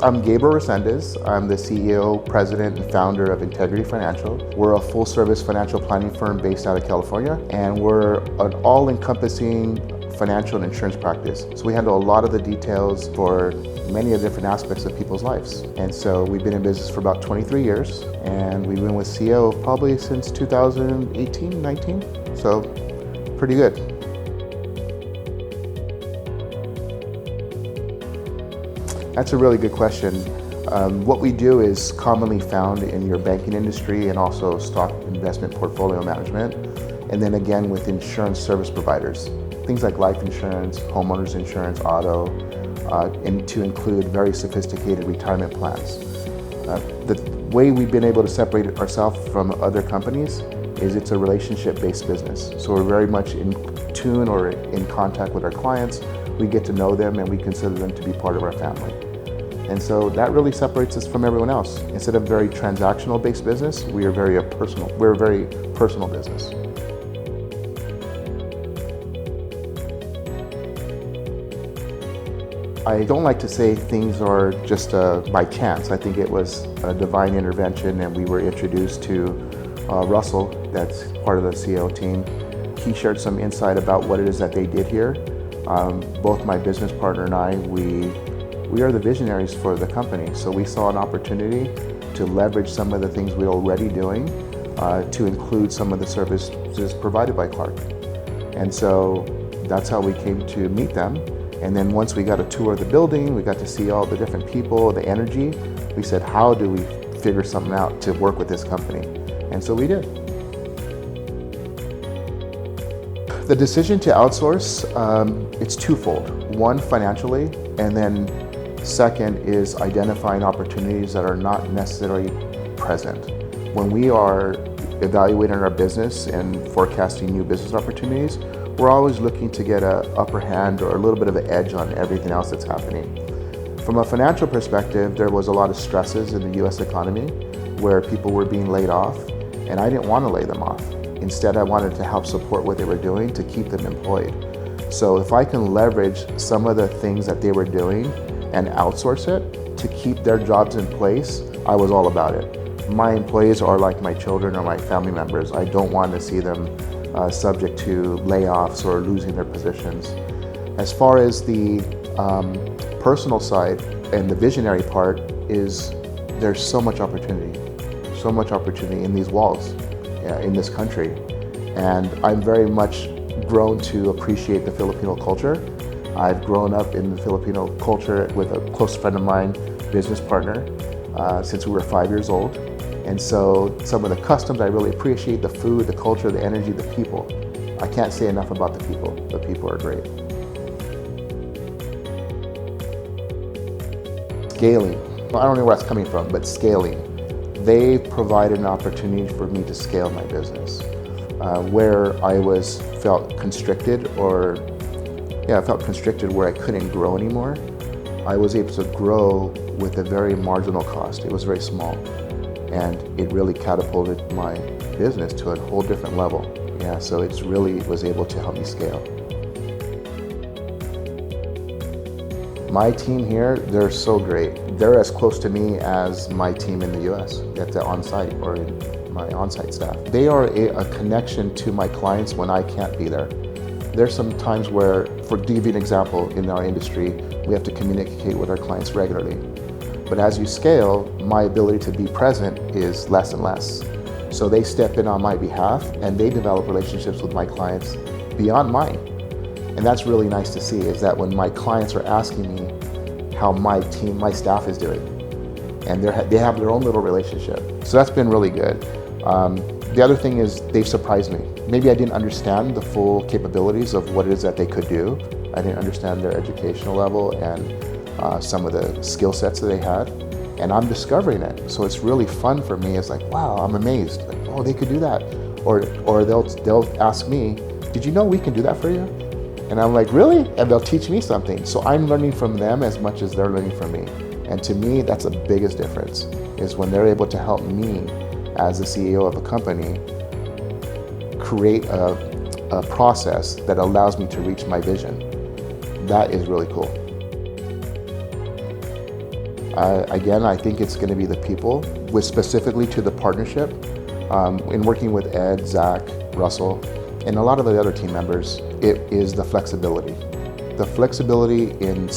I'm Gabe Resendez. I'm the CEO, president, and founder of Integrity Financial. We're a full-service financial planning firm based out of California, and we're an all-encompassing financial and insurance practice. So we handle a lot of the details for many of the different aspects of people's lives. And so we've been in business for about 23 years, and we've been with CEO probably since 2018, 19. So pretty good. That's a really good question. What we do is commonly found in your banking industry and also stock investment portfolio management. And then again with insurance service providers. Things like life insurance, homeowners insurance, auto, and to include very sophisticated retirement plans. The way we've been able to separate ourselves from other companies is it's a relationship-based business. So we're very much in tune or in contact with our clients. We get to know them and we consider them to be part of our family. And so that really separates us from everyone else. Instead of very transactional-based business, we're a very personal business. I don't like to say things are just by chance. I think it was a divine intervention, and we were introduced to Russell, that's part of the CEO team. He shared some insight about what it is that they did here. Both my business partner and I, we are the visionaries for the company. So we saw an opportunity to leverage some of the things we're already doing to include some of the services provided by Clark. And so that's how we came to meet them. And then once we got a tour of the building, we got to see all the different people, the energy, we said, how do we figure something out to work with this company? And so we did. The decision to outsource, it's twofold. One, financially, and then second is identifying opportunities that are not necessarily present. When we are evaluating our business and forecasting new business opportunities, we're always looking to get an upper hand or a little bit of an edge on everything else that's happening. From a financial perspective, there was a lot of stresses in the US economy where people were being laid off, and I didn't want to lay them off. Instead, I wanted to help support what they were doing to keep them employed. So if I can leverage some of the things that they were doing and outsource it to keep their jobs in place, I was all about it. My employees are like my children or my family members. I don't want to see them subject to layoffs or losing their positions. As far as the personal side and the visionary part is, there's so much opportunity in these walls, in this country. And I'm very much grown to appreciate the Filipino culture. I've grown up in the Filipino culture with a close friend of mine, business partner, since we were 5 years old. And so some of the customs I really appreciate, the food, the culture, the energy, the people. I can't say enough about the people. The people are great. Scaling. Well, I don't know where that's coming from, but scaling. They provided an opportunity for me to scale my business. Where I felt constricted where I couldn't grow anymore, I was able to grow with a very marginal cost. It was very small. And it really catapulted my business to a whole different level. Yeah, so it really was able to help me scale. My team here, they're so great. They're as close to me as my team in the US at the on-site or in my on-site staff. They are a connection to my clients when I can't be there. There's some times where, to give you an example, in our industry, we have to communicate with our clients regularly. But as you scale, my ability to be present is less and less. So they step in on my behalf and they develop relationships with my clients beyond mine. And that's really nice to see, is that when my clients are asking me how my team, my staff is doing, and they have their own little relationship. So that's been really good. The other thing is they've surprised me. Maybe I didn't understand the full capabilities of what it is that they could do. I didn't understand their educational level and some of the skill sets that they had, and I'm discovering it. So it's really fun for me. It's like, wow, I'm amazed. Like, oh, they could do that. Or they'll ask me, did you know we can do that for you? And I'm like, really? And they'll teach me something. So I'm learning from them as much as they're learning from me. And to me, that's the biggest difference, is when they're able to help me as the CEO of a company create a process that allows me to reach my vision. That is really cool. Again, I think it's going to be the people, with specifically to the partnership. In working with Ed, Zach, Russell, and a lot of the other team members, it is the flexibility. The flexibility in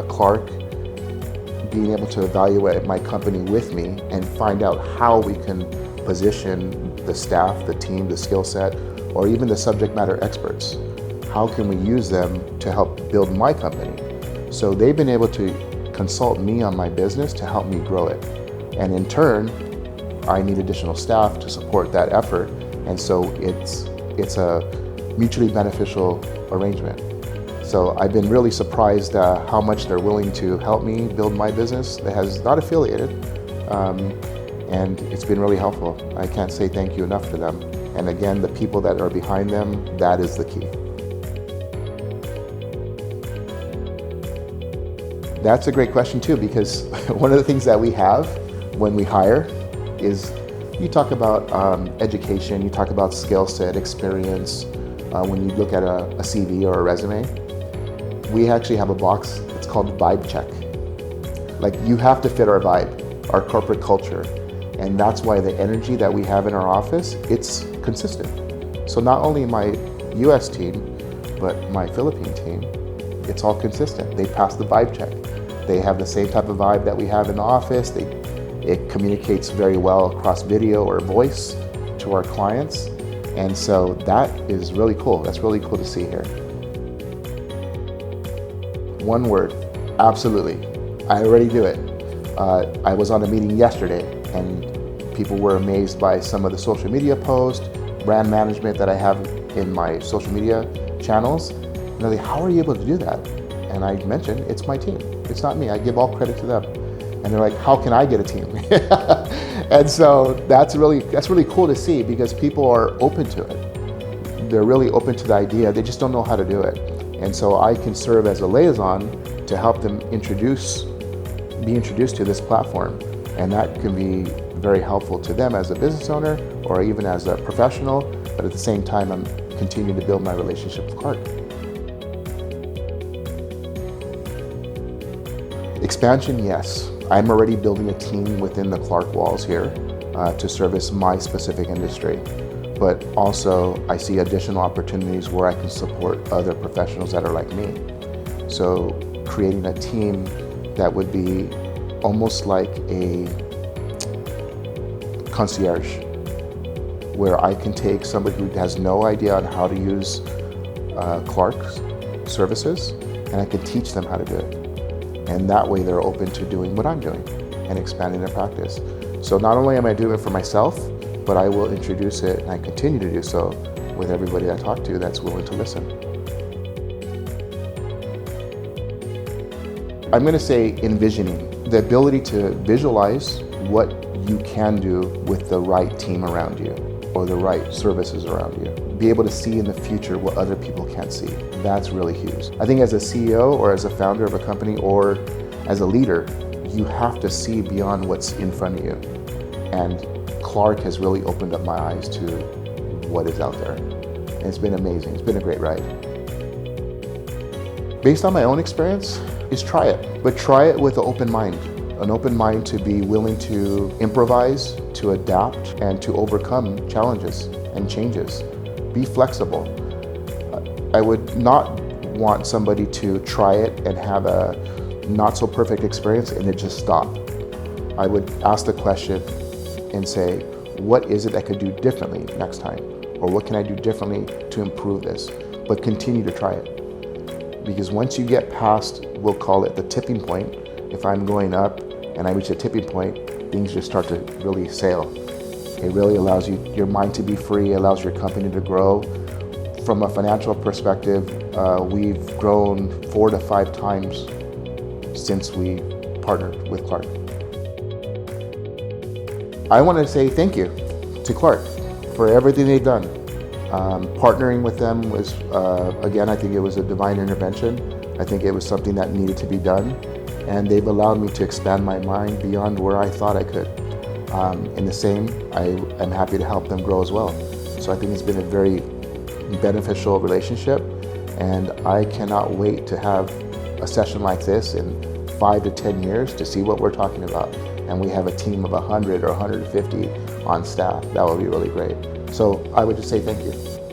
Clark being able to evaluate my company with me and find out how we can position the staff, the team, the skill set, or even the subject matter experts. How can we use them to help build my company? So they've been able to consult me on my business to help me grow it. And in turn, I need additional staff to support that effort. And so it's a mutually beneficial arrangement. So I've been really surprised how much they're willing to help me build my business that has not affiliated. And it's been really helpful. I can't say thank you enough to them. And again, the people that are behind them, that is the key. That's a great question too, because one of the things that we have when we hire is you talk about education, you talk about skill set, experience. When you look at a CV or a resume, we actually have a box, it's called vibe check. Like, you have to fit our vibe, our corporate culture. And that's why the energy that we have in our office, it's consistent. So not only my US team, but my Philippine team, it's all consistent. They pass the vibe check. They have the same type of vibe that we have in the office. It communicates very well across video or voice to our clients. And so that is really cool. That's really cool to see here. One word, absolutely. I already do it. I was on a meeting yesterday and people were amazed by some of the social media posts, brand management that I have in my social media channels. And they're like, how are you able to do that? And I mentioned, it's my team. It's not me. I give all credit to them. And they're like, how can I get a team? And so that's really cool to see, because people are open to it. They're really open to the idea. They just don't know how to do it. And so I can serve as a liaison to help them be introduced to this platform. And that can be very helpful to them as a business owner or even as a professional. But at the same time, I'm continuing to build my relationship with Clark. Expansion, yes. I'm already building a team within the Clark walls here to service my specific industry. But also, I see additional opportunities where I can support other professionals that are like me. So creating a team that would be almost like a concierge, where I can take somebody who has no idea on how to use Clark's services, and I can teach them how to do it. And that way they're open to doing what I'm doing and expanding their practice. So not only am I doing it for myself, but I will introduce it, and I continue to do so with everybody I talk to that's willing to listen. I'm going to say envisioning, the ability to visualize what you can do with the right team around you or the right services around you. Be able to see in the future what other people can't see. That's really huge. I think as a CEO or as a founder of a company or as a leader, you have to see beyond what's in front of you. And Clark has really opened up my eyes to what is out there. And it's been amazing. It's been a great ride. Based on my own experience, is try it. But try it with an open mind. An open mind to be willing to improvise, to adapt, and to overcome challenges and changes. Be flexible. I would not want somebody to try it and have a not so perfect experience and it just stop. I would ask the question and say, what is it I could do differently next time? Or what can I do differently to improve this? But continue to try it. Because once you get past, we'll call it the tipping point, if I'm going up and I reach a tipping point, things just start to really sail. It really allows your mind to be free, allows your company to grow. From a financial perspective, we've grown 4 to 5 times since we partnered with Clark. I want to say thank you to Clark for everything they've done. Partnering with them was, again, I think it was a divine intervention. I think it was something that needed to be done. And they've allowed me to expand my mind beyond where I thought I could. In the same, I am happy to help them grow as well. So I think it's been a very beneficial relationship, and I cannot wait to have a session like this in 5 to 10 years to see what we're talking about, and we have a team of 100 or 150 on staff, that would be really great. So I would just say thank you.